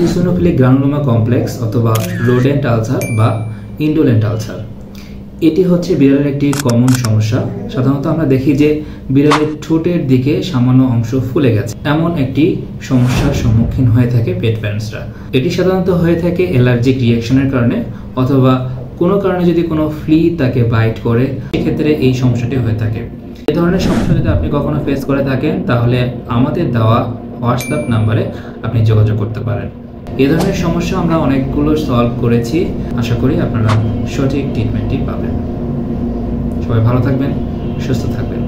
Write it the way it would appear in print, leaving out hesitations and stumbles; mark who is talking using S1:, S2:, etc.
S1: Eosinophilic granuloma complex অথবা rodent ulcer বা indolent ulcer, এটি হচ্ছে বিড়ালের একটি কমন সমস্যা। সাধারণত আমরা দেখি যে বিড়ালের ঠোঁটের দিকে সামান্য অংশ ফুলে গেছে, এমন একটি সমস্যার সম্মুখীন হয়ে থাকে পেট প্যারেন্টসরা। এটি সাধারণত হয়ে থাকে অ্যালার্জিক রিয়াকশনের কারণে অথবা কোনো কারণে যদি কোনো ফ্লি তাকে বাইট করে, সেক্ষেত্রে এই সমস্যাটি হয়ে থাকে। এই ধরনের সমস্যা যদি আপনি কখনো ফেস করে থাকেন তাহলে আমাদের দেওয়া হোয়াটসঅ্যাপ নাম্বারে আপনি যোগাযোগ করতে পারেন। এই ধরনের সমস্যা আমরা অনেকগুলো সলভ করেছি, আশা করি আপনারা সঠিক ট্রিটমেন্টটি পাবেন। সবাই ভালো থাকবেন, সুস্থ থাকবেন।